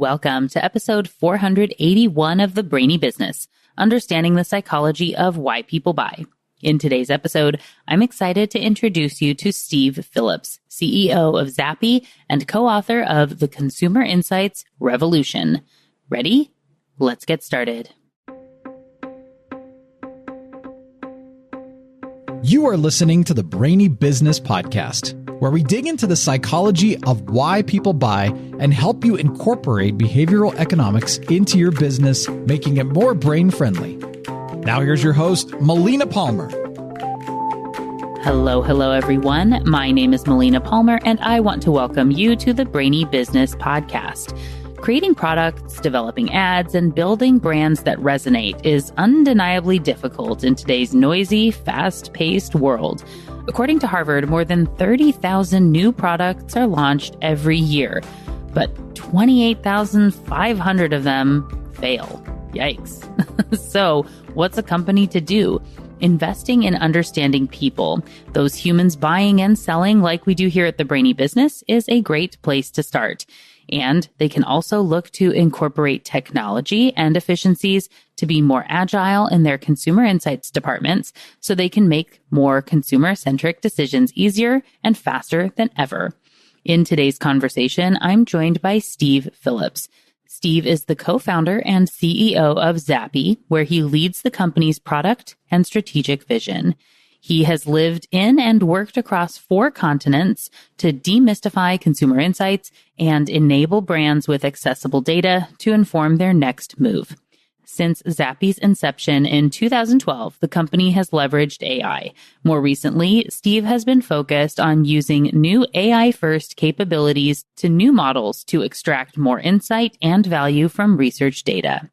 Welcome to episode 481 of the Brainy Business, Understanding the Psychology of Why People Buy. In today's episode, I'm excited to introduce you to Steve Phillips, CEO of Zappi and co-author of The Consumer Insights Revolution. Ready? Let's get started. You are listening to the Brainy Business Podcast, where we dig into the psychology of why people buy and help you incorporate behavioral economics into your business, making it more brain-friendly. Now here's your host, Melina Palmer. Hello, everyone. My name is Melina Palmer, and I want to welcome you to the Brainy Business Podcast. Creating products, developing ads, and building brands that resonate is undeniably difficult in today's noisy, fast-paced world. According to Harvard, more than 30,000 new products are launched every year, but 28,500 of them fail. Yikes. So, what's a company to do? Investing in understanding people, those humans buying and selling like we do here at the Brainy Business, is a great place to start. And they can also look to incorporate technology and efficiencies to be more agile in their consumer insights departments so they can make more consumer-centric decisions easier and faster than ever. In today's conversation, I'm joined by Steve Phillips. Steve is the co-founder and CEO of Zappi, where he leads the company's product and strategic vision. He has lived in and worked across 4 continents to demystify consumer insights and enable brands with accessible data to inform their next move. Since Zappi's inception in 2012, the company has leveraged AI. More recently, Steve has been focused on using new AI-first capabilities to new models to extract more insight and value from research data.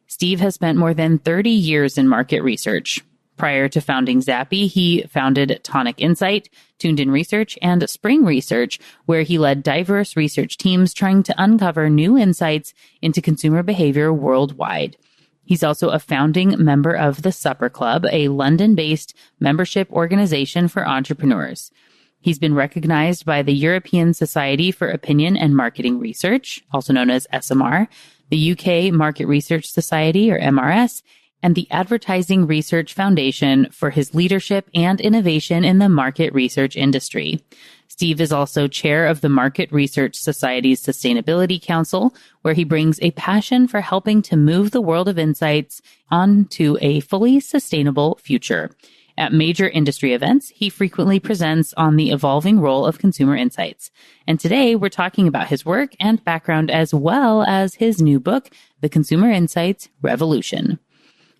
Steve has spent more than 30 years in market research. Prior to founding Zappi, he founded Tonic Insight, Tuned In Research, and Spring Research, where he led diverse research teams trying to uncover new insights into consumer behavior worldwide. He's also a founding member of the Supper Club, a London-based membership organization for entrepreneurs. He's been recognized by the European Society for Opinion and Marketing Research, also known as SMR, the UK Market Research Society, or MRS, and the Advertising Research Foundation for his leadership and innovation in the market research industry. Steve is also chair of the Market Research Society's Sustainability Council, where he brings a passion for helping to move the world of insights onto a fully sustainable future. At major industry events, he frequently presents on the evolving role of consumer insights. And today, we're talking about his work and background as well as his new book, The Consumer Insights Revolution.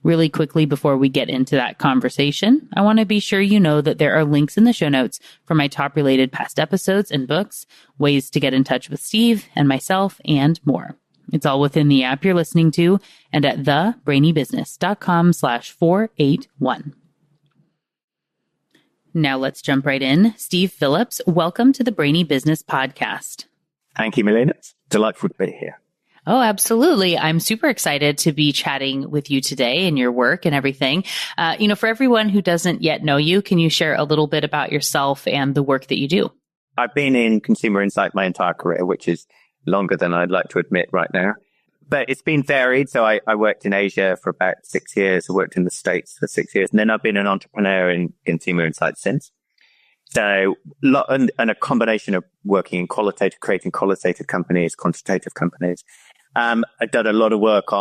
Really quickly before we get into that conversation, I want to be sure you know that there are links in the show notes for my top related past episodes and books, ways to get in touch with Steve and myself, and more. It's all within the app you're listening to and at thebrainybusiness.com/481. Now let's jump right in. Steve Phillips, welcome to the Brainy Business Podcast. Thank you, Melina. It's delightful to be here. Oh, absolutely. I'm super excited to be chatting with you today and your work and everything. For everyone who doesn't yet know you, can you share a little bit about yourself and the work that you do? I've been in consumer insight my entire career, which is longer than I'd like to admit right now. But it's been varied. So I worked in Asia for about 6 years. I worked in the States for 6 years. And then I've been an entrepreneur in consumer insight since. So, and a combination of working in creating qualitative companies, quantitative companies. I've done a lot of work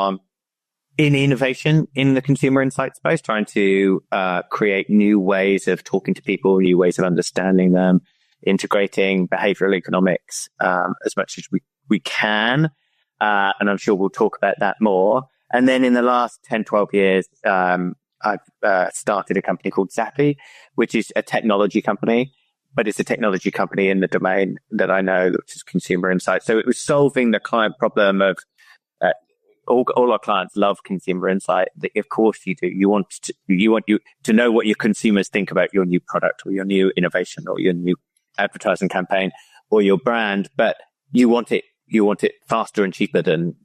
in innovation in the consumer insight space, trying to create new ways of talking to people, new ways of understanding them, integrating behavioral economics as much as we can. And I'm sure we'll talk about that more. And then in the last 10, 12 years, I've started a company called Zappi, which is a technology company. But it's a technology company in the domain that I know, which is consumer insight. So it was solving the client problem of all our clients love consumer insight. Of course you do. You want to know what your consumers think about your new product or your new innovation or your new advertising campaign or your brand, but you want it faster and cheaper than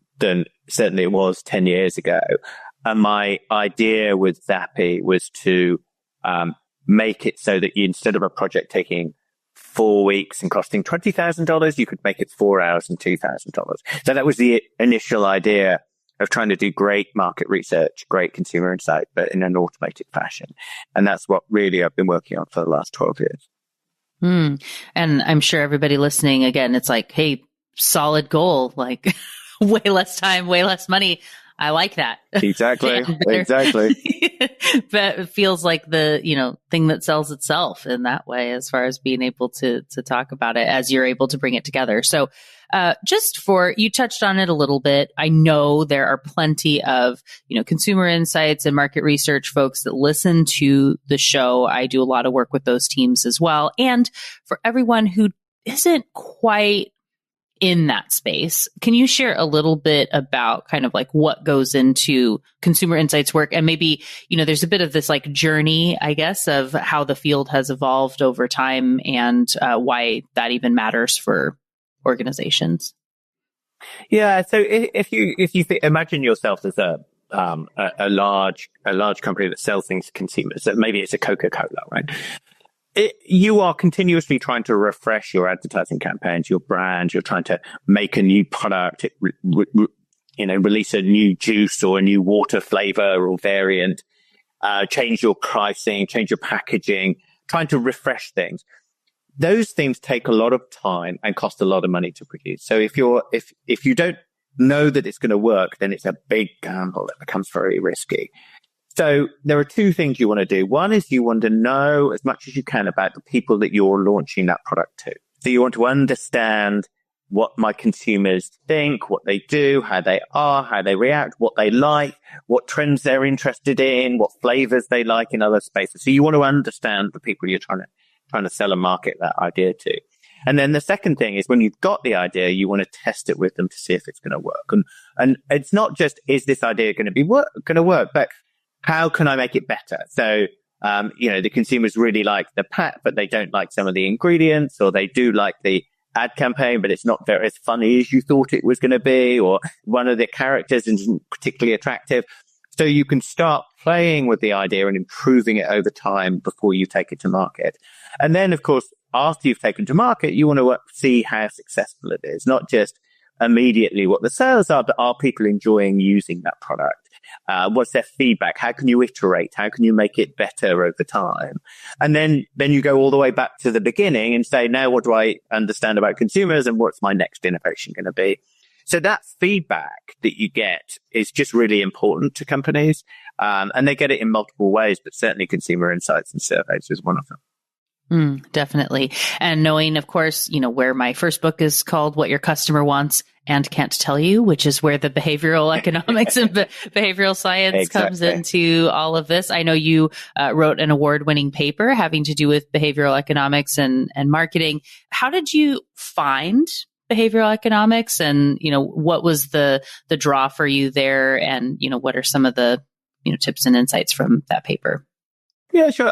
certainly it was 10 years ago. And my idea with Zappi was to make it so that you, instead of a project taking 4 weeks and costing $20,000, you could make it 4 hours and $2,000. So that was the initial idea of trying to do great market research, great consumer insight, but in an automated fashion. And that's what really I've been working on for the last 12 years. And I'm sure everybody listening, again, it's like, hey, solid goal, like way less time, way less money. I like that. Exactly. Exactly. But it feels like the, thing that sells itself in that way, as far as being able to talk about it as you're able to bring it together. So, you touched on it a little bit. I know there are plenty of, consumer insights and market research folks that listen to the show. I do a lot of work with those teams as well. And for everyone who isn't quite in that space, can you share a little bit about kind of like what goes into consumer insights work? And maybe, there's a bit of this like journey, I guess, of how the field has evolved over time and why that even matters for organizations. Yeah. So if you imagine yourself as a large company that sells things to consumers, so maybe it's a Coca-Cola, right? You are continuously trying to refresh your advertising campaigns, your brand. You're trying to make a new product, release a new juice or a new water flavor or variant, change your pricing, change your packaging, trying to refresh things. Those things take a lot of time and cost a lot of money to produce. So if you don't know that it's going to work, then it's a big gamble that becomes very risky. So there are two things you want to do. One is you want to know as much as you can about the people that you're launching that product to. So you want to understand what my consumers think, what they do, how they are, how they react, what they like, what trends they're interested in, what flavors they like in other spaces. So you want to understand the people you're trying to sell and market that idea to. And then the second thing is when you've got the idea, you want to test it with them to see if it's going to work. And it's not just, is this idea going to work, but how can I make it better? So, the consumers really like the pack, but they don't like some of the ingredients, or they do like the ad campaign, but it's not very as funny as you thought it was going to be, or one of the characters isn't particularly attractive. So you can start playing with the idea and improving it over time before you take it to market. And then, of course, after you've taken to market, you want to see how successful it is, not just immediately what the sales are, but are people enjoying using that product? What's their feedback? How can you iterate? How can you make it better over time? And then you go all the way back to the beginning and say, now what do I understand about consumers and what's my next innovation going to be? So that feedback that you get is just really important to companies. And they get it in multiple ways, but certainly consumer insights and surveys is one of them. Definitely. And knowing, of course, where my first book is called What Your Customer Wants and Can't Tell You, which is where the behavioral economics and behavioral science comes into all of this. I know you wrote an award-winning paper having to do with behavioral economics and marketing. How did you find behavioral economics, and, what was the draw for you there? And, what are some of the, tips and insights from that paper? Yeah, sure.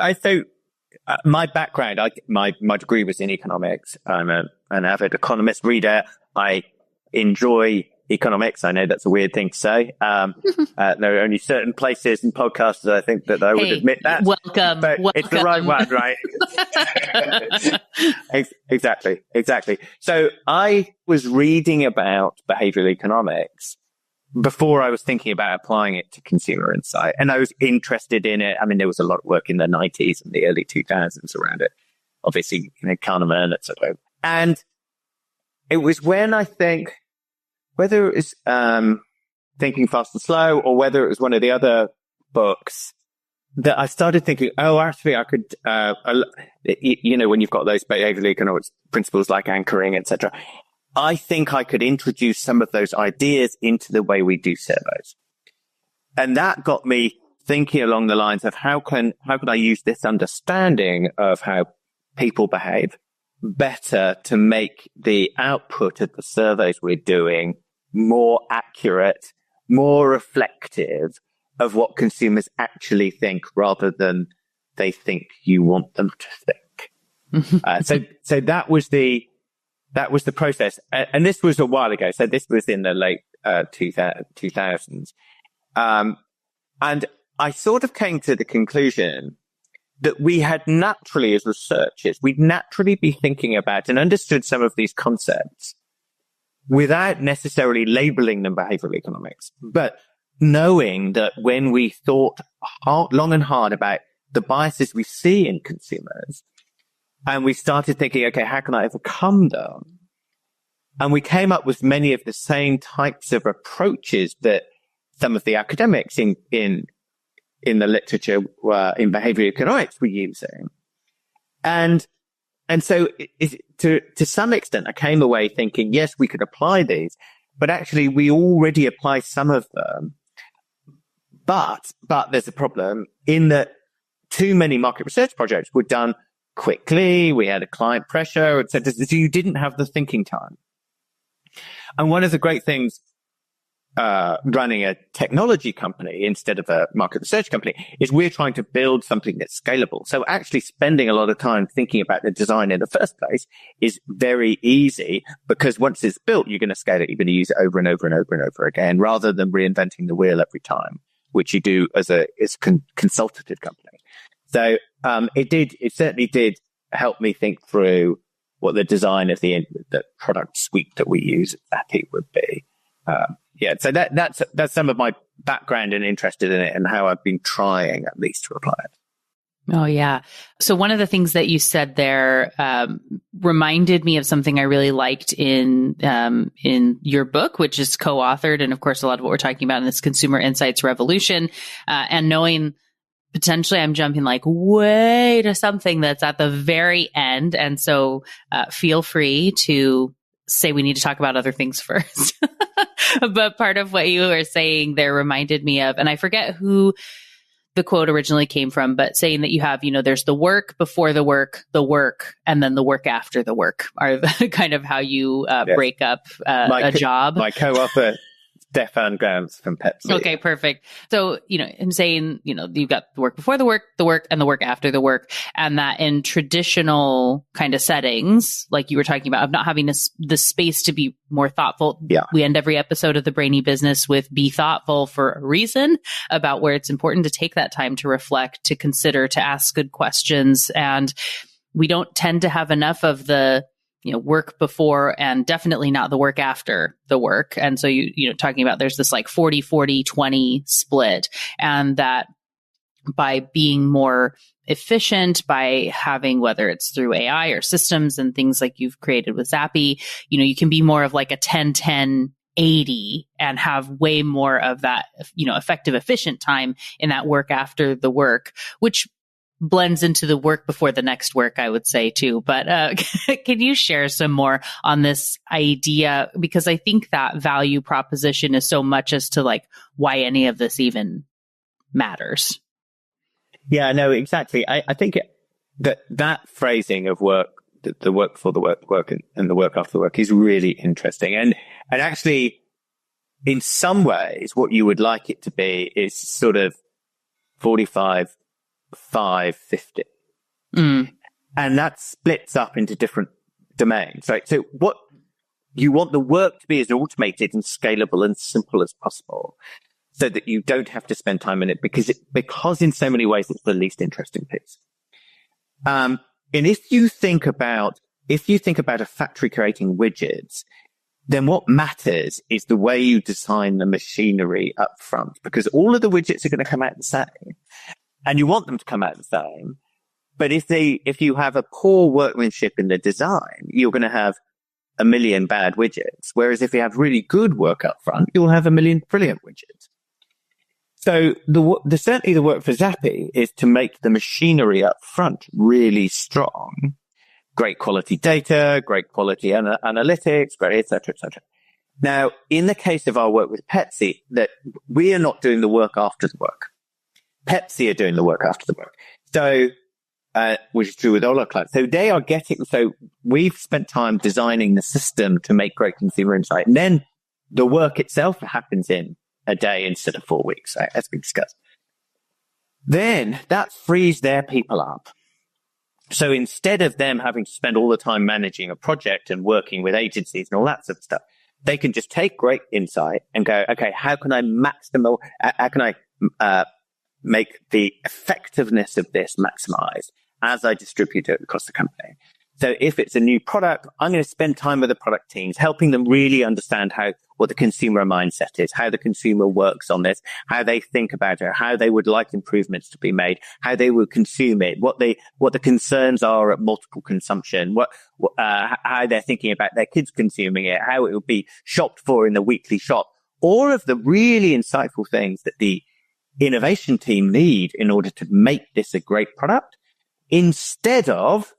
My background, my degree was in economics. I'm an avid economist reader. I enjoy economics. I know that's a weird thing to say. There are only certain places and podcasts that I think that I would admit that. Welcome. It's the right one, right? Exactly. So I was reading about behavioral economics before I was thinking about applying it to consumer insight. And I was interested in it. I mean, there was a lot of work in the 90s and the early 2000s around it. Obviously, Kahneman, etc. And it was when I think, whether it was Thinking Fast and Slow or whether it was one of the other books, that I started thinking, actually I could, when you've got those behavioral economics principles like anchoring, etc., I think I could introduce some of those ideas into the way we do surveys. And that got me thinking along the lines of how could I use this understanding of how people behave better to make the output of the surveys we're doing more accurate, more reflective of what consumers actually think rather than they think you want them to think. So that was the process. And this was a while ago. So this was in the late 2000s. And I sort of came to the conclusion that we had naturally, as researchers, we'd naturally be thinking about and understood some of these concepts without necessarily labeling them behavioral economics, but knowing that when we thought long and hard about the biases we see in consumers, and we started thinking, okay, how can I overcome them? And we came up with many of the same types of approaches that some of the academics in the literature in behavioral economics were using. And so to some extent, I came away thinking, yes, we could apply these, but actually we already apply some of them. But there's a problem in that too many market research projects were done quickly. We had a client pressure, etc. So you didn't have the thinking time. And one of the great things running a technology company instead of a market research company is we're trying to build something that's scalable. So actually spending a lot of time thinking about the design in the first place is very easy, because once it's built, you're going to scale it. You're going to use it over and over and over and over again, rather than reinventing the wheel every time, which you do as a consultative company. So it certainly did help me think through what the design of the product suite that we use at Zappi would be. So that's some of my background and interested in it, and how I've been trying at least to apply it. Oh, yeah. So one of the things that you said there reminded me of something I really liked in your book, which is co-authored, and of course, a lot of what we're talking about in this consumer insights revolution, and knowing potentially I'm jumping like way to something that's at the very end. And so feel free to say we need to talk about other things first. But part of what you were saying there reminded me of, and I forget who the quote originally came from, but saying that you have, there's the work before the work, and then the work after the work are the kind of how you break up a job. My co-author, Stefan Gams from Pepsi. Okay, perfect. So, I'm saying, you've got the work before the work, and the work after the work. And that in traditional kind of settings, like you were talking about, of not having the space to be more thoughtful. Yeah. We end every episode of the Brainy Business with be thoughtful for a reason, about where it's important to take that time to reflect, to consider, to ask good questions. And we don't tend to have enough of the work before, and definitely not the work after the work. And so you talking about there's this like 40-40-20 split, and that by being more efficient, by having, whether it's through AI or systems and things like you've created with Zappi, you can be more of like a 10-10-80 and have way more of that, effective, efficient time in that work after the work, which blends into the work before the next work, I would say too. But can you share some more on this idea? Because I think that value proposition is so much as to like why any of this even matters. Yeah, no, exactly. I think that phrasing of work, the work before the work and the work after the work, is really interesting. And actually, in some ways, what you would like it to be is sort of 45, 550. And that splits up into different domains, right? So what you want the work to be is automated and scalable and simple as possible, so that you don't have to spend time in it, because in so many ways it's the least interesting piece. And if you think about a factory creating widgets, then what matters is the way you design the machinery up front, because all of the widgets are going to come out the same. And you want them to come out the same. But if you have a poor workmanship in the design, you're going to have a million bad widgets. Whereas if you have really good work up front, you'll have a million brilliant widgets. So certainly the work for Zappi is to make the machinery up front really strong. Great quality data, great quality analytics, great, et cetera, et cetera. Now, in the case of our work with Pepsi, that we are not doing the work after the work. Pepsi are doing the work after the work. So, which is true with all our clients. So we've spent time designing the system to make great consumer insight. And then the work itself happens in a day instead of 4 weeks, right, as we discussed. Then that frees their people up. So instead of them having to spend all the time managing a project and working with agencies and all that sort of stuff, they can just take great insight and go, okay, how can I make the effectiveness of this maximized as I distribute it across the company. So if it's a new product, I'm going to spend time with the product teams, helping them really understand what the consumer mindset is, how the consumer works on this, how they think about it, how they would like improvements to be made, how they would consume it, what the concerns are at multiple consumption, how they're thinking about their kids consuming it, how it would be shopped for in the weekly shop. All of the really insightful things that the innovation team need in order to make this a great product, instead of,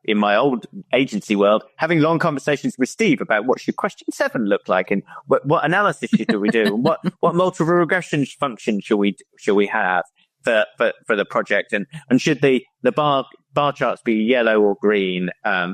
in my old agency world, having long conversations with Steve about what should question 7 look like, and what analysis should we do, and what multiple regression function should we have for the project, and should the bar charts be yellow or green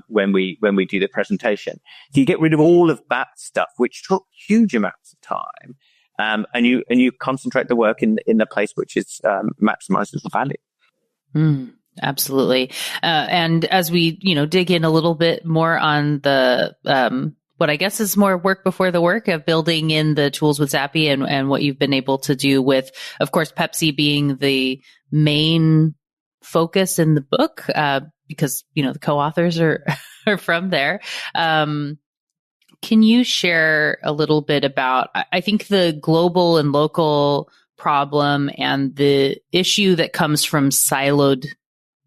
when we do the presentation. So you get rid of all of that stuff, which took huge amounts of time, and you concentrate the work in the place which is maximizes the value. Absolutely. And as we, dig in a little bit more on the, what I guess is more work before the work of building in the tools with Zappi and what you've been able to do with, of course, Pepsi being the main focus in the book, because, the co-authors are from there. Can you share a little bit about, I think, the global and local problem and the issue that comes from siloed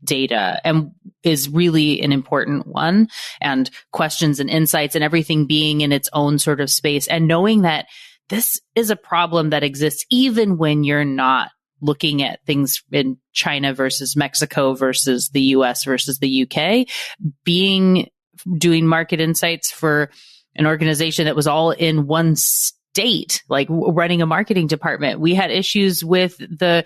data and is really an important one, and questions and insights and everything being in its own sort of space, and knowing that this is a problem that exists even when you're not looking at things in China versus Mexico versus the US versus the UK. Doing market insights for an organization that was all in one state, like running a marketing department. We had issues with the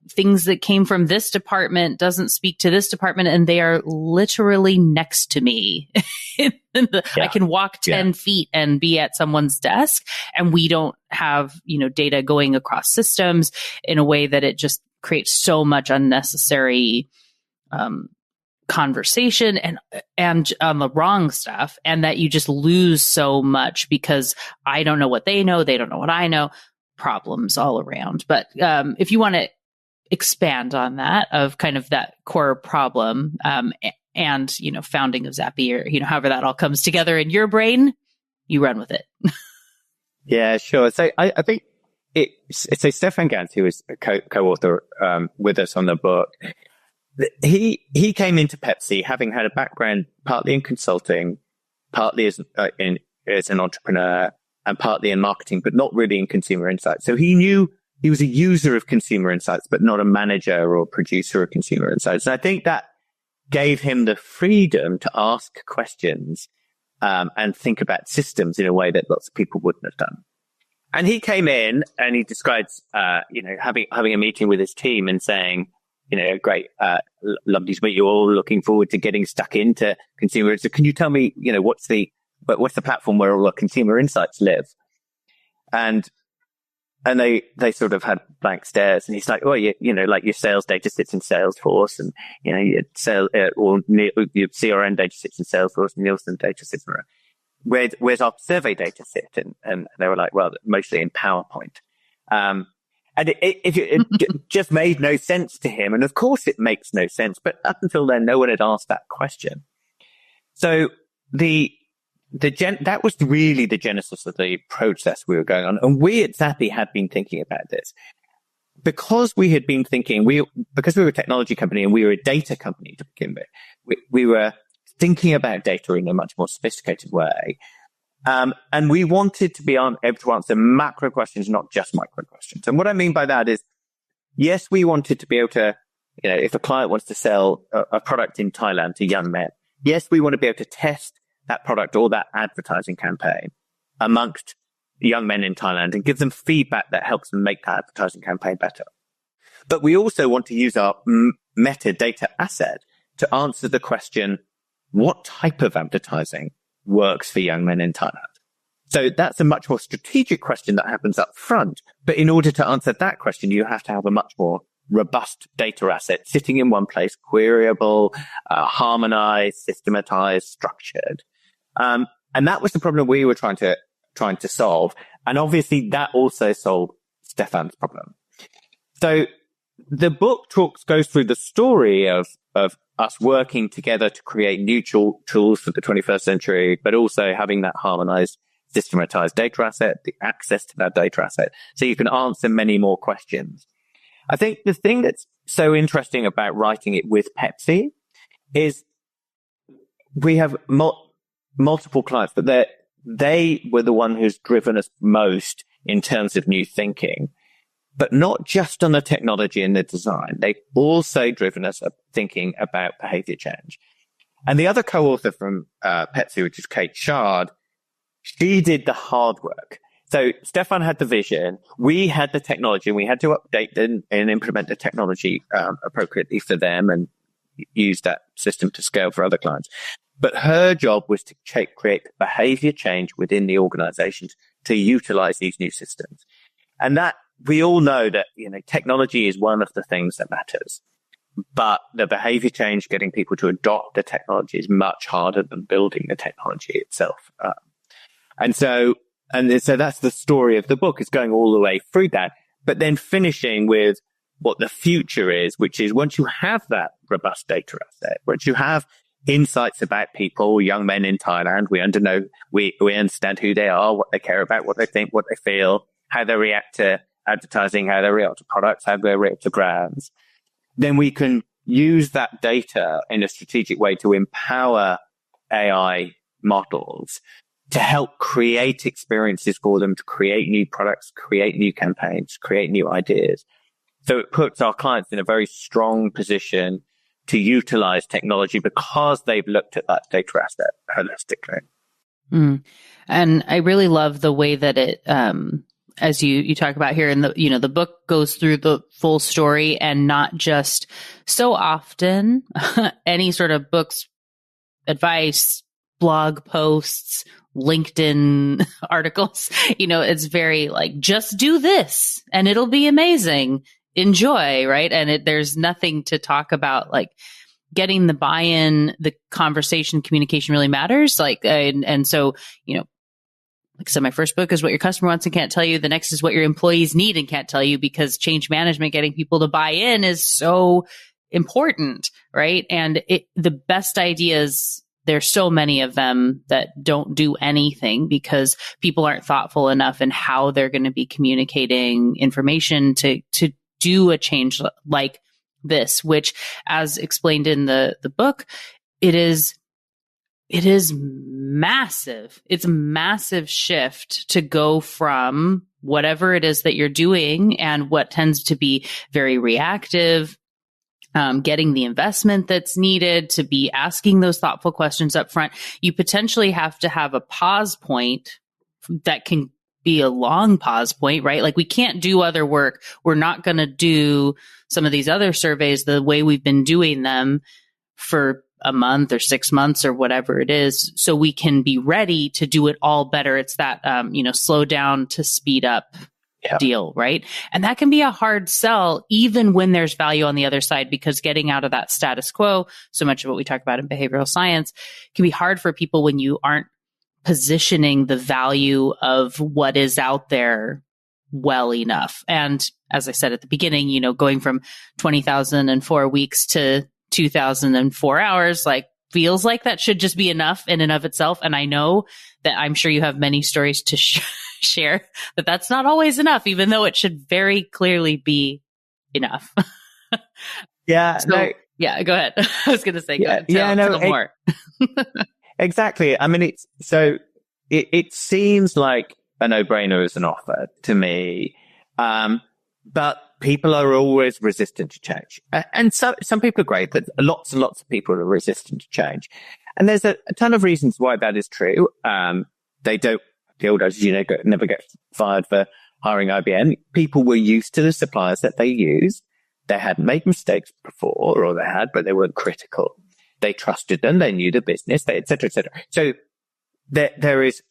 things that came from this department doesn't speak to this department, and they are literally next to me. I can walk 10 feet and be at someone's desk, and we don't have, data going across systems in a way that it just creates so much unnecessary conversation and on the wrong stuff, and that you just lose so much because I don't know what they know, they don't know what I know, problems all around. But if you want to expand on that, of kind of that core problem, and founding of Zappi, or however that all comes together in your brain, you run with it. Yeah, sure. So I think so Stefan Gans, who is a co-author with us on the book, he came into Pepsi having had a background partly in consulting, partly as an entrepreneur, and partly in marketing, but not really in consumer insights. So he knew he was a user of consumer insights, but not a manager or producer of consumer insights. And I think that gave him the freedom to ask questions and think about systems in a way that lots of people wouldn't have done. And he came in and he describes, having a meeting with his team and saying, great, lovely to meet you all. Looking forward to getting stuck into consumer. So can you tell me, what's the platform where all the consumer insights live? And they sort of had blank stares, and he's like, well, like your sales data sits in Salesforce, and your your CRM data sits in Salesforce, and Nielsen data sits in. Where's our survey data sit? And they were like, well, mostly in PowerPoint. And it just made no sense to him. And of course it makes no sense. But up until then, no one had asked that question. So that was really the genesis of the process we were going on. And we at Zappi had been thinking about this. Because we had been thinking, because we were a technology company and we were a data company to begin with, we were thinking about data in a much more sophisticated way. And we wanted to be able to answer macro questions, not just micro questions. And what I mean by that is, yes, we wanted to be able to, if a client wants to sell a product in Thailand to young men, yes, we want to be able to test that product or that advertising campaign amongst young men in Thailand and give them feedback that helps them make that advertising campaign better. But we also want to use our metadata asset to answer the question, what type of advertising works for young men in Thailand? So that's a much more strategic question that happens up front. But in order to answer that question, you have to have a much more robust data asset sitting in one place, queryable, harmonized, systematized, structured. And that was the problem we were trying to solve. And obviously that also solved Stefan's problem. So the book goes through the story of us working together to create new tools for the 21st century, but also having that harmonized, systematized data asset, the access to that data asset, so you can answer many more questions. I think the thing that's so interesting about writing it with Pepsi is we have multiple clients, but they were the one who's driven us most in terms of new thinking, but not just on the technology and the design. They've also driven us thinking about behavior change. And the other co-author from Pepsi, which is Kate Shard, she did the hard work. So Stefan had the vision, we had the technology, and we had to update and implement the technology appropriately for them and use that system to scale for other clients. But her job was to create behavior change within the organizations to utilize these new systems. And that we all know that, technology is one of the things that matters. But the behavior change, getting people to adopt the technology, is much harder than building the technology itself. And so that's the story of the book, is going all the way through that, but then finishing with what the future is, which is once you have that robust data asset, once you have insights about people, young men in Thailand, we understand who they are, what they care about, what they think, what they feel, how they react to advertising, how they react to products, how they react to brands. Then we can use that data in a strategic way to empower AI models to help create experiences for them, to create new products, create new campaigns, create new ideas. So it puts our clients in a very strong position to utilize technology because they've looked at that data asset holistically. And I really love the way that it, as you talk about here, and the book goes through the full story, and not just so often any sort of books, advice, blog posts, LinkedIn articles, it's very like, just do this and it'll be amazing. Enjoy, right? And there's nothing to talk about, like getting the buy-in, the conversation, communication really matters. Like, and so, like I said, my first book is what your customer wants and can't tell you. The next is what your employees need and can't tell you, because change management, getting people to buy in, is so important, right? And the best ideas, there's so many of them that don't do anything because people aren't thoughtful enough in how they're going to be communicating information to do a change like this, which, as explained in the book, it is massive. It's a massive shift to go from whatever it is that you're doing and what tends to be very reactive, getting the investment that's needed, to be asking those thoughtful questions up front. You potentially have to have a pause point that can be a long pause point, right? Like, we can't do other work. We're not going to do some of these other surveys the way we've been doing them for a month or 6 months or whatever it is, so we can be ready to do it all better. It's that, slow down to speed up deal, right? And that can be a hard sell, even when there's value on the other side, because getting out of that status quo, so much of what we talk about in behavioral science, can be hard for people when you aren't positioning the value of what is out there well enough. And as I said at the beginning, going from 20,004 weeks to 2,004 hours, like, feels like that should just be enough in and of itself. And I know that I'm sure you have many stories to share, but that's not always enough, even though it should very clearly be enough. Yeah. So, yeah, go ahead. I was going to say, go ahead. Tell more. Exactly. I mean, it seems like a no-brainer as an offer to me. But people are always resistant to change. And some people are great, but lots and lots of people are resistant to change. And there's a ton of reasons why that is true. The old adage, never get fired for hiring IBM. People were used to the suppliers that they used. They hadn't made mistakes before, or they had, but they weren't critical. They trusted them. They knew the business, et cetera, et cetera. So there is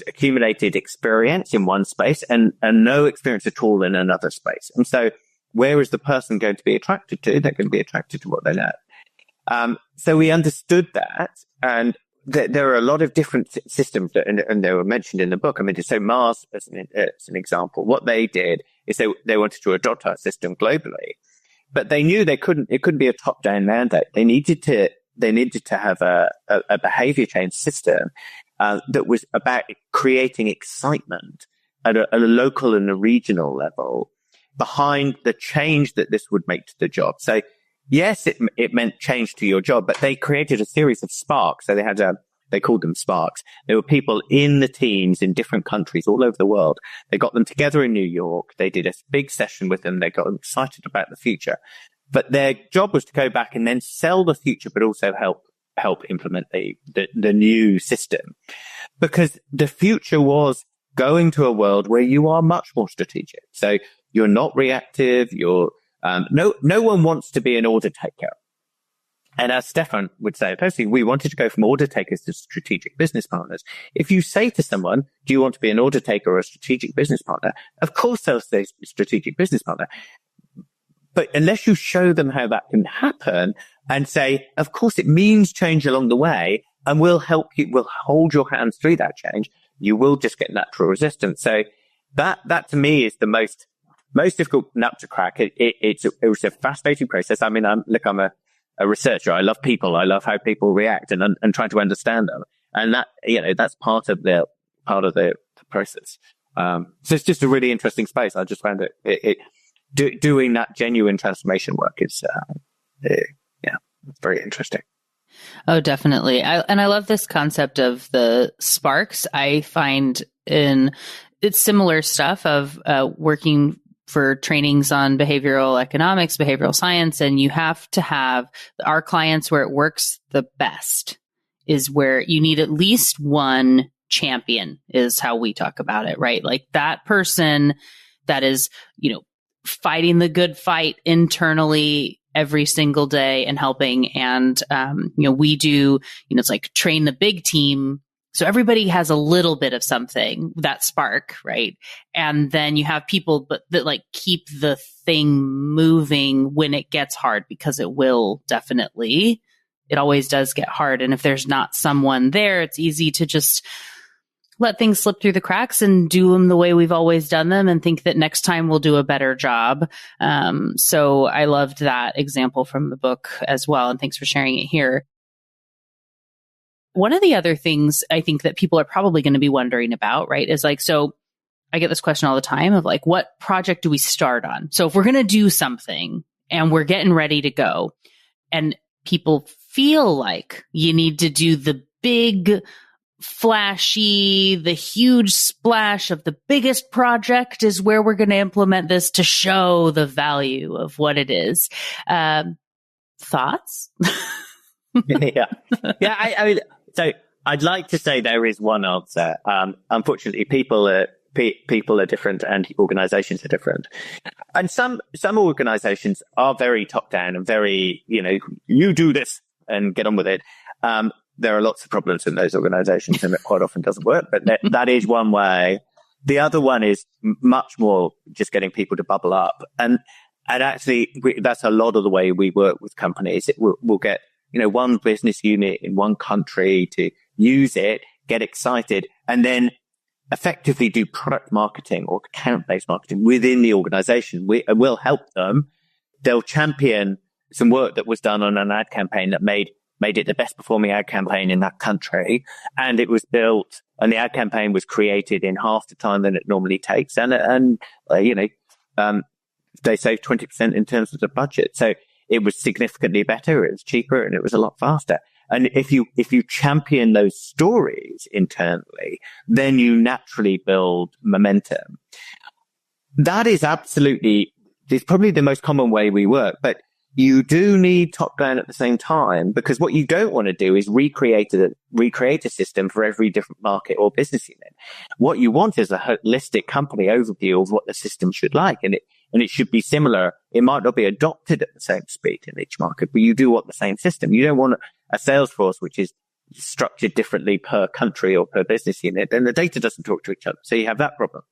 accumulated experience in one space and no experience at all in another space. And so where is the person going to be attracted to? They're going to be attracted to what they know. So we understood that. And there are a lot of different systems and they were mentioned in the book. I mean, so Mars, as an example, what they did is they wanted to adopt our system globally. but they knew it couldn't be a top-down mandate. They needed to have a behavior change system that was about creating excitement at a local and a regional level behind the change that this would make to the job. So yes, it meant change to your job, but they created a series of sparks. So they called them sparks. There were people in the teams in different countries all over the world. They got them together in New York. They did a big session with them. They got them excited about the future. But their job was to go back and then sell the future, but also help implement the new system. Because the future was going to a world where you are much more strategic. So you're not reactive. No one wants to be an order taker. And as Stefan would say, personally, we wanted to go from order takers to strategic business partners. If you say to someone, do you want to be an order taker or a strategic business partner? Of course they'll say strategic business partner. But unless you show them how that can happen and say, of course it means change along the way and we'll help you, we'll hold your hands through that change, you will just get natural resistance. So that to me is the most difficult nut to crack. It was a fascinating process. I mean, I'm a researcher. I love people. I love how people react and trying to understand them. And that, that's part of the process. So it's just a really interesting space. I just found doing that genuine transformation work is, it's very interesting. Oh, definitely. I love this concept of the sparks. I find it's similar stuff of working for trainings on behavioral economics, behavioral science, and you have to have our clients where it works the best is where you need at least one champion is how we talk about it, right? Like that person that is, fighting the good fight internally every single day and helping. And, we do, it's like train the big team. So everybody has a little bit of something, that spark, right? And then you have people that like keep the thing moving when it gets hard, because it will definitely, it always does get hard. And if there's not someone there, it's easy to just let things slip through the cracks and do them the way we've always done them and think that next time we'll do a better job. So I loved that example from the book as well. And thanks for sharing it here. One of the other things I think that people are probably going to be wondering about, right, is like, so I get this question all the time of like, what project do we start on? So if we're going to do something and we're getting ready to go and people feel like you need to do the big, flashy, the huge splash of the biggest project is where we're going to implement this to show the value of what it is. Thoughts? Yeah. I mean, so I'd like to say there is one answer. Unfortunately, people are different and organizations are different. And some organizations are very top down and very, you do this and get on with it. There are lots of problems in those organizations and it quite often doesn't work, but that is one way. The other one is much more just getting people to bubble up. And actually, that's a lot of the way we work with companies. We'll get, one business unit in one country to use it, get excited, and then effectively do product marketing or account-based marketing within the organization. We'll help them. They'll champion some work that was done on an ad campaign that made it the best performing ad campaign in that country. And it was built and the ad campaign was created in half the time than it normally takes. And they saved 20% in terms of the budget. So it was significantly better. It was cheaper and it was a lot faster. And if you champion those stories internally, then you naturally build momentum. That is it's probably the most common way we work, but you do need top down at the same time, because what you don't want to do is recreate a system for every different market or business unit. What you want is a holistic company overview of what the system should like. And it should be similar. It might not be adopted at the same speed in each market, but you do want the same system. You don't want a sales force which is structured differently per country or per business unit, and the data doesn't talk to each other. So you have that problem.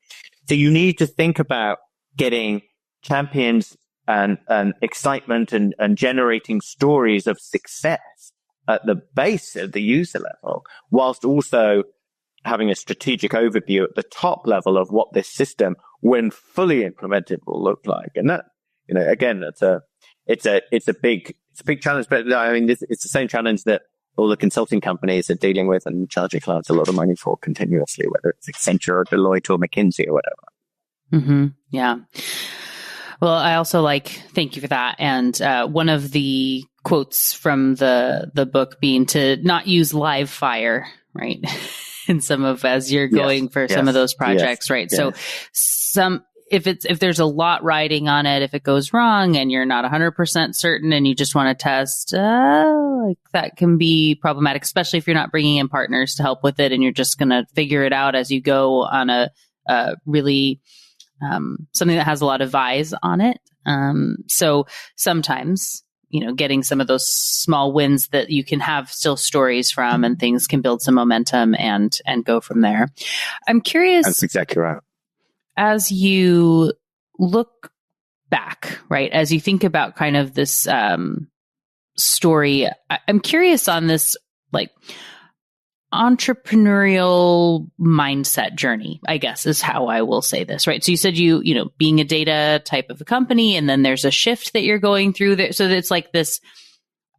So you need to think about getting champions and excitement and generating stories of success at the base of the user level, whilst also having a strategic overview at the top level of what this system, when fully implemented, will look like. And that, again, it's a big challenge, but I mean, it's the same challenge that all the consulting companies are dealing with and charging clients a lot of money for continuously, whether it's Accenture or Deloitte or McKinsey or whatever. Mm-hmm. Yeah. Well, I also thank you for that. And one of the quotes from the book being to not use live fire, right? In some of, as you're going for some of those projects, right? So if there's a lot riding on it, if it goes wrong and you're not 100% certain and you just want to test, that can be problematic, especially if you're not bringing in partners to help with it and you're just going to figure it out as you go on a really something that has a lot of eyes on it. So sometimes, getting some of those small wins that you can have still stories from and things can build some momentum and go from there. I'm curious. That's exactly right. As you look back, right, as you think about kind of this story, I'm curious on this entrepreneurial mindset journey, I guess is how I will say this, right? So you said being a data type of a company, and then there's a shift that you're going through there. So it's like this,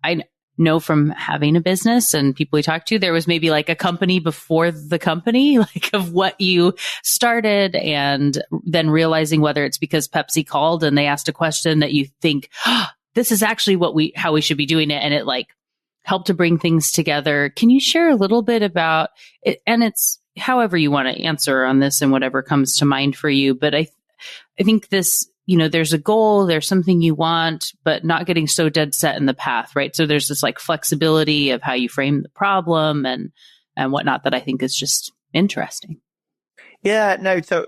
I know from having a business and people we talk to, there was maybe a company before the company, of what you started, and then realizing whether it's because Pepsi called and they asked a question that you think, this is actually how we should be doing it. And it help to bring things together. Can you share a little bit about it? And it's however you want to answer on this and whatever comes to mind for you. But I think this, there's a goal, there's something you want, but not getting so dead set in the path, right? So there's this flexibility of how you frame the problem and whatnot that I think is just interesting. Yeah, no, so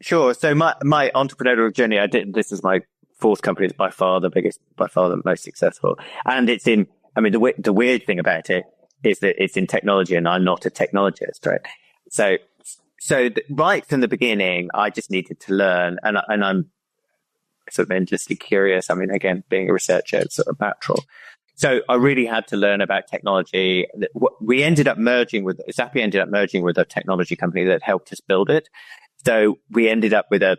sure. So my entrepreneurial journey, this is my fourth company. It's by far the biggest, by far the most successful. And it's in, the weird thing about it is that it's in technology and I'm not a technologist, right? So right from the beginning, I just needed to learn and I'm sort of endlessly curious. Again, being a researcher, it's sort of natural. So I really had to learn about technology. Zappi ended up merging with a technology company that helped us build it. So we ended up with I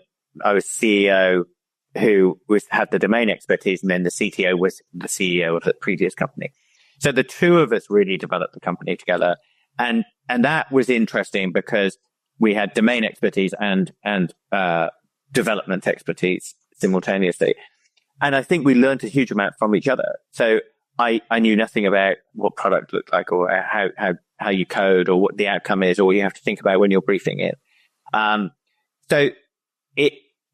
was CEO who had the domain expertise, and then the CTO was the CEO of the previous company. So the two of us really developed the company together. And that was interesting because we had domain expertise and development expertise simultaneously. And I think we learned a huge amount from each other. So I knew nothing about what product looked like or how you code or what the outcome is or what you have to think about when you're briefing it.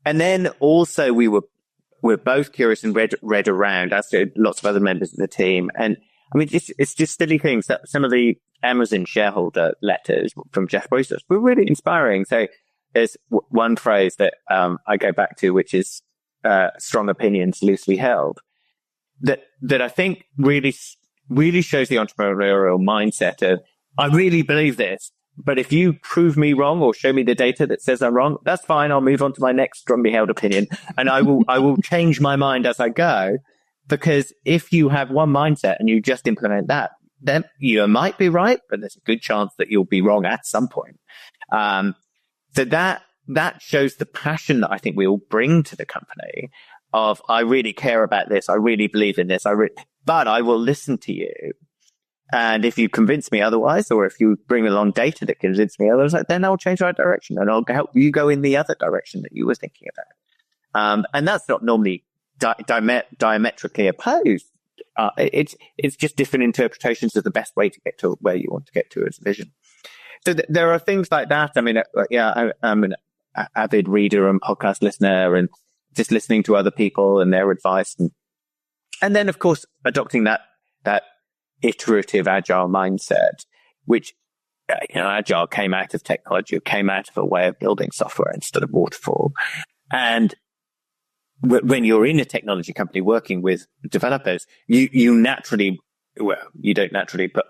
And then also we're both curious and read around, as did lots of other members of the team. And it's just silly things that some of the Amazon shareholder letters from Jeff Bezos were really inspiring. So there's one phrase that I go back to, which is strong opinions loosely held, that I think really shows the entrepreneurial mindset of, I really believe this, but if you prove me wrong or show me the data that says I'm wrong, that's fine. I'll move on to my next strongly held opinion, and I will change my mind as I go. Because if you have one mindset and you just implement that, then you might be right, but there's a good chance that you'll be wrong at some point. So that shows the passion that I think we all bring to the company of, I really care about this. I really believe in this. But I will listen to you. And if you convince me otherwise, or if you bring along data that convinces me otherwise, then I'll change my direction and I'll help you go in the other direction that you were thinking about. And that's not normally diametrically opposed. It's just different interpretations of the best way to get to where you want to get to as a vision. So there are things like that. I'm an avid reader and podcast listener, and just listening to other people and their advice, and then of course adopting that iterative agile mindset, which agile came out of technology, it came out of a way of building software instead of waterfall. And when you're in a technology company working with developers, you naturally, well, you don't naturally, but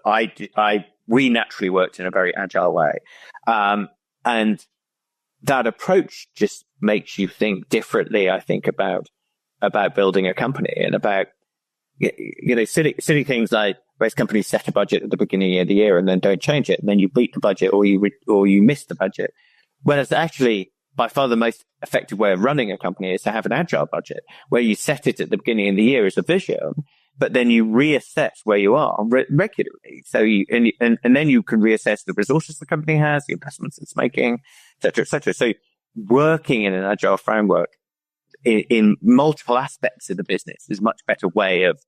we naturally worked in a very agile way. And that approach just makes you think differently, I think, about building a company and about, silly things like most companies set a budget at the beginning of the year and then don't change it. And then you beat the budget or you miss the budget. Whereas actually by far the most effective way of running a company is to have an agile budget where you set it at the beginning of the year as a vision, but then you reassess where you are regularly. So and then you can reassess the resources the company has, the investments it's making, et cetera, et cetera. So working in an agile framework in multiple aspects of the business is a much better way of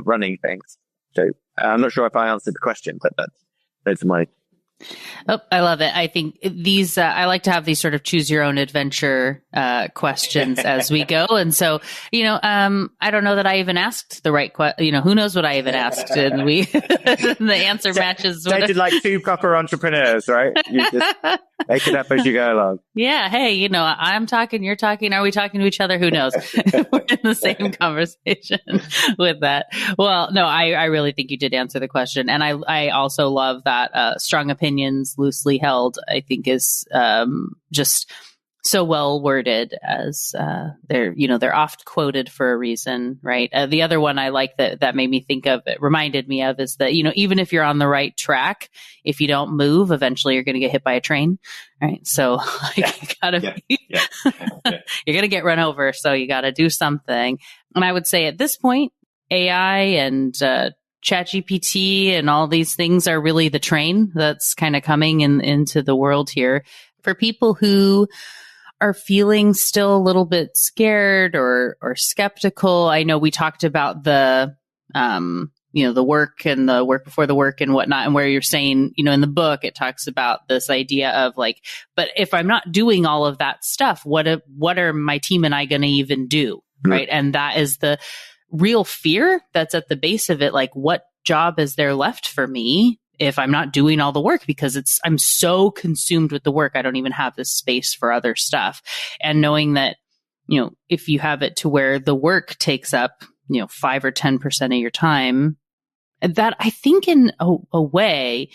running things. So I'm not sure if I answered the question, but those are my. Oh, I love it. I think these, I like to have these sort of choose your own adventure, questions as we go. And so, I don't know that I even asked the right question. Who knows what I even asked, and the answer matches. Dated like two proper entrepreneurs, right? You just make it up as you go along. Yeah. Hey, I'm talking, you're talking. Are we talking to each other? Who knows? We're in the same conversation with that. Well, no, I really think you did answer the question. And I also love that, strong opinions loosely held, I think is, just so well worded, as, they're oft quoted for a reason, right? The other one I like that made me think of, it reminded me of, is that, even if you're on the right track, if you don't move, eventually you're going to get hit by a train, right? So you gotta you're going to get run over. So you got to do something. And I would say at this point, AI and, ChatGPT and all these things are really the train that's kind of coming into the world here. For people who are feeling still a little bit scared or skeptical, I know we talked about the work and the work before the work and whatnot, and where you're saying, in the book, it talks about this idea of like, but if I'm not doing all of that stuff, what are my team and I going to even do? Right. And that is the real fear that's at the base of it. Like, what job is there left for me if I'm not doing all the work? Because I'm so consumed with the work, I don't even have this space for other stuff. And knowing that, if you have it to where the work takes up, 5 or 10% of your time, that I think in a way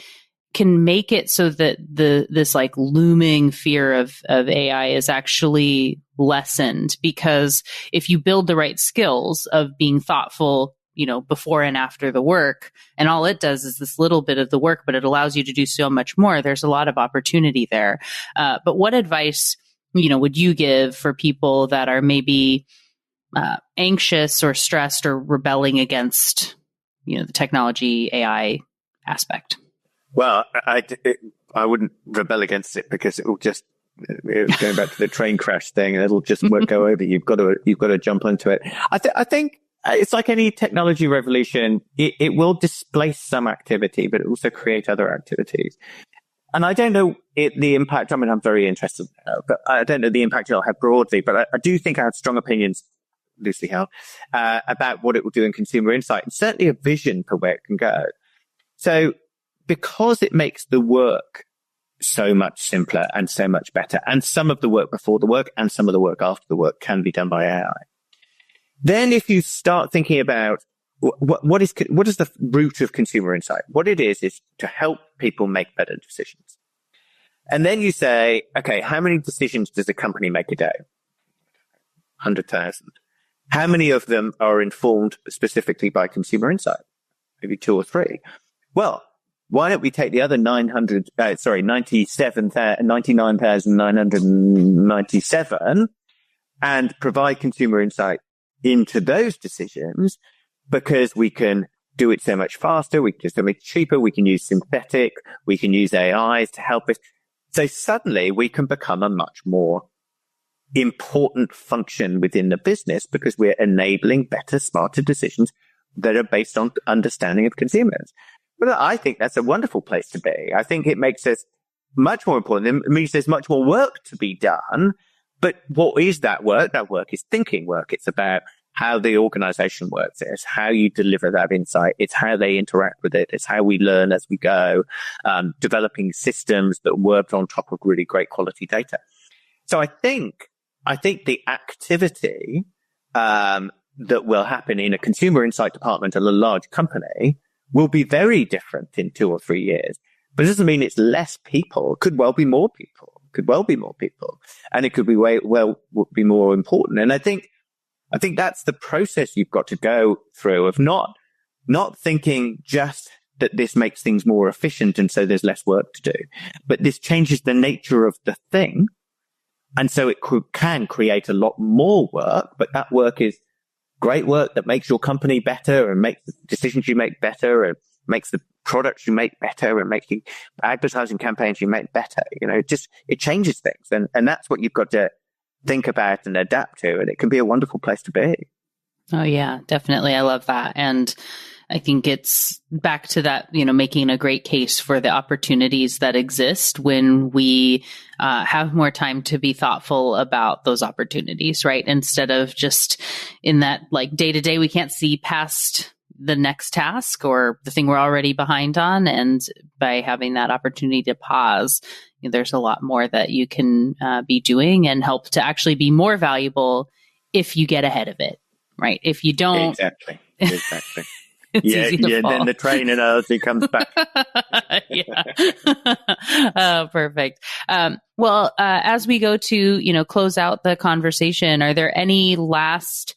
can make it so that this like looming fear of AI is actually lessened. Because if you build the right skills of being thoughtful, before and after the work, and all it does is this little bit of the work, but it allows you to do so much more, there's a lot of opportunity there. But what advice, would you give for people that are maybe anxious or stressed or rebelling against, the technology AI aspect? Well, I wouldn't rebel against it, because it will just, going back to the train crash thing, it'll just go over. You've got to jump into it. I think it's like any technology revolution. It will displace some activity, but it also create other activities. And I don't know the impact. I mean, I'm very interested, but I don't know the impact it'll have broadly. But I do think I have strong opinions, loosely held, about what it will do in consumer insight, and certainly a vision for where it can go. So, because it makes the work so much simpler and so much better, and some of the work before the work and some of the work after the work can be done by AI. Then if you start thinking about what is the root of consumer insight, what it is to help people make better decisions. And then you say, okay, how many decisions does a company make a day? 100,000. How many of them are informed specifically by consumer insight? Maybe 2 or 3. Well, why don't we take the other 99,997 and provide consumer insight into those decisions, because we can do it so much faster, we can do it so much cheaper, we can use synthetic, we can use AIs to help us. So suddenly we can become a much more important function within the business, because we're enabling better, smarter decisions that are based on understanding of consumers. But I think that's a wonderful place to be. I think it makes us much more important. It means there's much more work to be done. But what is that work? That work is thinking work. It's about how the organization works. It's how you deliver that insight. It's how they interact with it. It's how we learn as we go, developing systems that work on top of really great quality data. So I think the activity that will happen in a consumer insight department at a large company will be very different in 2 or 3 years. But it doesn't mean it's less people. It could well be more people. And it could be be more important. And I think that's the process you've got to go through, of not thinking just that this makes things more efficient and so there's less work to do, but this changes the nature of the thing, And so it can create a lot more work, but that work is great work that makes your company better and makes the decisions you make better and makes the products you make better and makes the advertising campaigns you make better. It changes things. And that's what you've got to think about and adapt to. And it can be a wonderful place to be. Oh, yeah, definitely. I love that. And I think it's back to that, making a great case for the opportunities that exist when we have more time to be thoughtful about those opportunities, right? Instead of just in that like day to day, we can't see past the next task or the thing we're already behind on. And by having that opportunity to pause, there's a lot more that you can be doing and help to actually be more valuable if you get ahead of it, right? If you don't. Exactly. It's easy to fall. Then the train analogy comes back. Yeah. Oh, perfect. Well, as we go to, close out the conversation, are there any last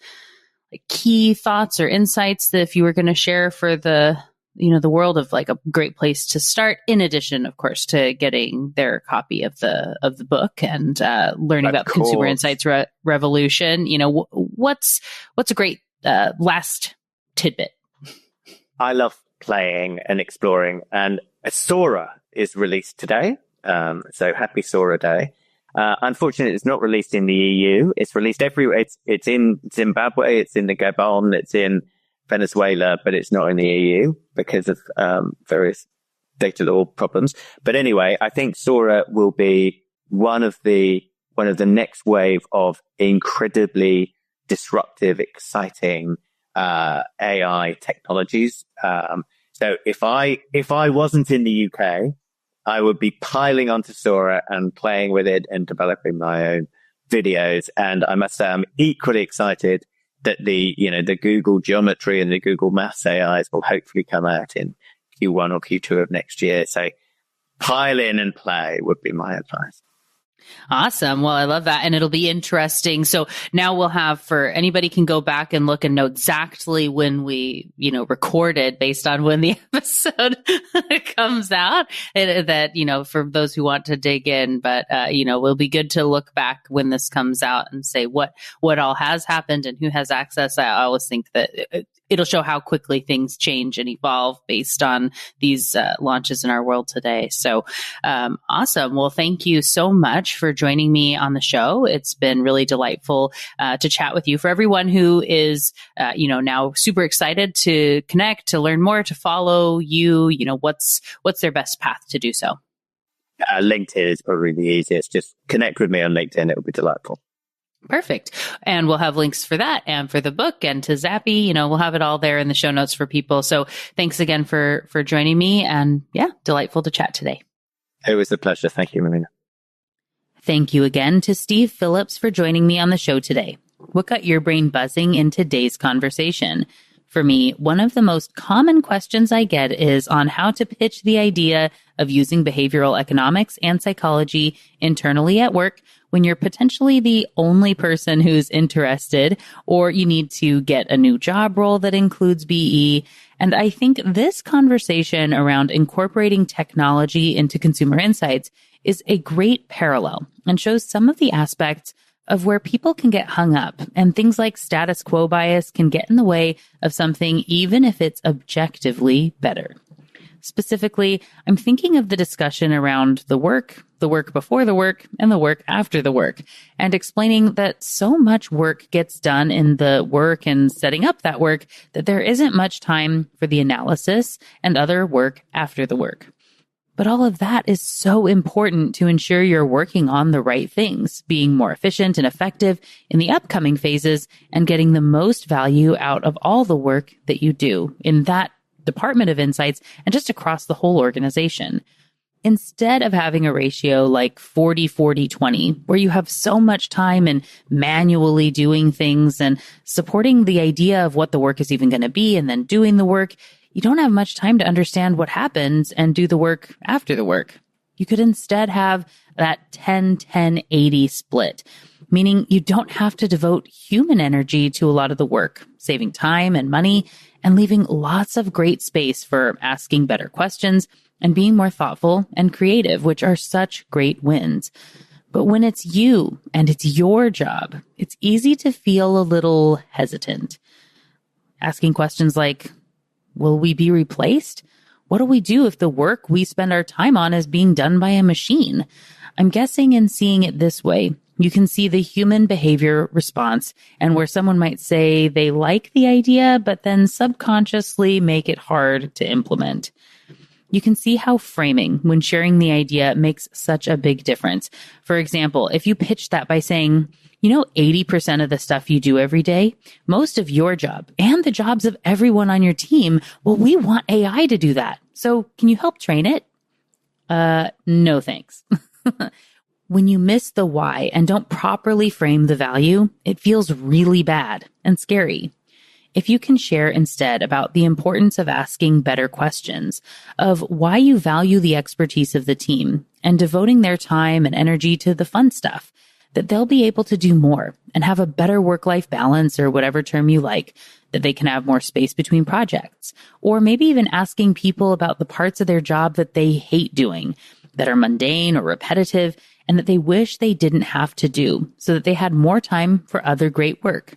key thoughts or insights that if you were going to share for the world of like a great place to start, in addition, of course, to getting their copy of the book and learning about Consumer Insights Revolution? What's a great last tidbit? I love playing and exploring, and Sora is released today. So happy Sora Day. Unfortunately, it's not released in the EU. It's released everywhere. It's in Zimbabwe, it's in the Gabon, it's in Venezuela, but it's not in the EU because of various data law problems. But anyway, I think Sora will be one of the next wave of incredibly disruptive, exciting AI technologies. So if I wasn't in the UK, I would be piling onto Sora and playing with it and developing my own videos. And I must say, I'm equally excited that the Google Geometry and the Google Maths AIs will hopefully come out in Q1 or Q2 of next year. So pile in and play would be my advice. Awesome. Well, I love that. And it'll be interesting. So now we'll have, for anybody can go back and look and know exactly when we, recorded based on when the episode comes out, that, for those who want to dig in, but, it'll be good to look back when this comes out and say what all has happened and who has access. I always think that it'll show how quickly things change and evolve based on these launches in our world today. So, awesome. Well, thank you so much for joining me on the show. It's been really delightful to chat with you. For everyone who is, now super excited to connect, to learn more, to follow you, what's their best path to do so? LinkedIn is probably the easiest. Just connect with me on LinkedIn. It will be delightful. Perfect. And we'll have links for that and for the book and to Zappi. We'll have it all there in the show notes for people. So thanks again for joining me. And yeah, delightful to chat today. It was a pleasure. Thank you, Melina. Thank you again to Steve Phillips for joining me on the show today. What got your brain buzzing in today's conversation? For me, one of the most common questions I get is on how to pitch the idea of using behavioral economics and psychology internally at work when you're potentially the only person who's interested, or you need to get a new job role that includes BE. And I think this conversation around incorporating technology into consumer insights is a great parallel and shows some of the aspects of where people can get hung up, and things like status quo bias can get in the way of something even if it's objectively better. Specifically, I'm thinking of the discussion around the work before the work, and the work after the work, and explaining that so much work gets done in the work and setting up that work that there isn't much time for the analysis and other work after the work. But all of that is so important to ensure you're working on the right things, being more efficient and effective in the upcoming phases, and getting the most value out of all the work that you do in that department of insights and just across the whole organization. Instead of having a ratio like 40-40-20, where you have so much time in manually doing things and supporting the idea of what the work is even going to be and then doing the work, you don't have much time to understand what happens and do the work after the work. You could instead have that 10-10-80 split, meaning you don't have to devote human energy to a lot of the work, saving time and money and leaving lots of great space for asking better questions and being more thoughtful and creative, which are such great wins. But when it's you and it's your job, it's easy to feel a little hesitant. Asking questions like, will we be replaced? What do we do if the work we spend our time on is being done by a machine? I'm guessing in seeing it this way, you can see the human behavior response and where someone might say they like the idea, but then subconsciously make it hard to implement. You can see how framing when sharing the idea makes such a big difference. For example, if you pitch that by saying, 80% of the stuff you do every day, most of your job and the jobs of everyone on your team, well, we want AI to do that. So can you help train it? No, thanks. When you miss the why and don't properly frame the value, it feels really bad and scary. If you can share instead about the importance of asking better questions, of why you value the expertise of the team and devoting their time and energy to the fun stuff, that they'll be able to do more and have a better work-life balance or whatever term you like, that they can have more space between projects, or maybe even asking people about the parts of their job that they hate doing, that are mundane or repetitive, and that they wish they didn't have to do so that they had more time for other great work.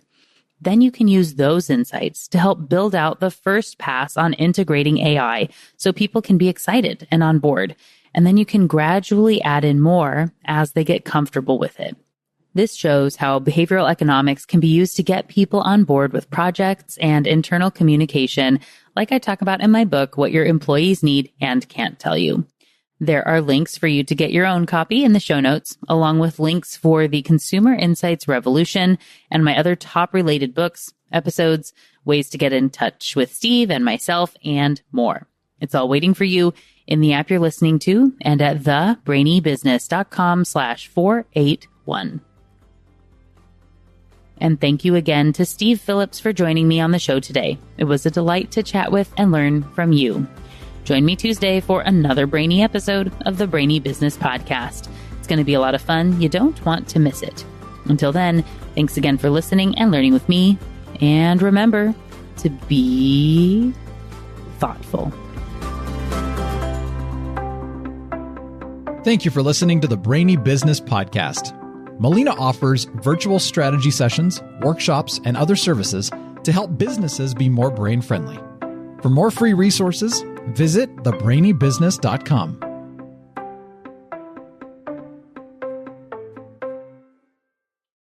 Then you can use those insights to help build out the first pass on integrating AI so people can be excited and on board. And then you can gradually add in more as they get comfortable with it. This shows how behavioral economics can be used to get people on board with projects and internal communication, like I talk about in my book, What Your Employees Need and Can't Tell You. There are links for you to get your own copy in the show notes, along with links for the Consumer Insights Revolution and my other top related books, episodes, ways to get in touch with Steve and myself, and more. It's all waiting for you in the app you're listening to and at thebrainybusiness.com/481. And thank you again to Steve Phillips for joining me on the show today. It was a delight to chat with and learn from you. Join me Tuesday for another brainy episode of the Brainy Business Podcast. It's going to be a lot of fun. You don't want to miss it. Until then, thanks again for listening and learning with me. And remember to be thoughtful. Thank you for listening to the Brainy Business Podcast. Melina offers virtual strategy sessions, workshops, and other services to help businesses be more brain-friendly. For more free resources, visit thebrainybusiness.com.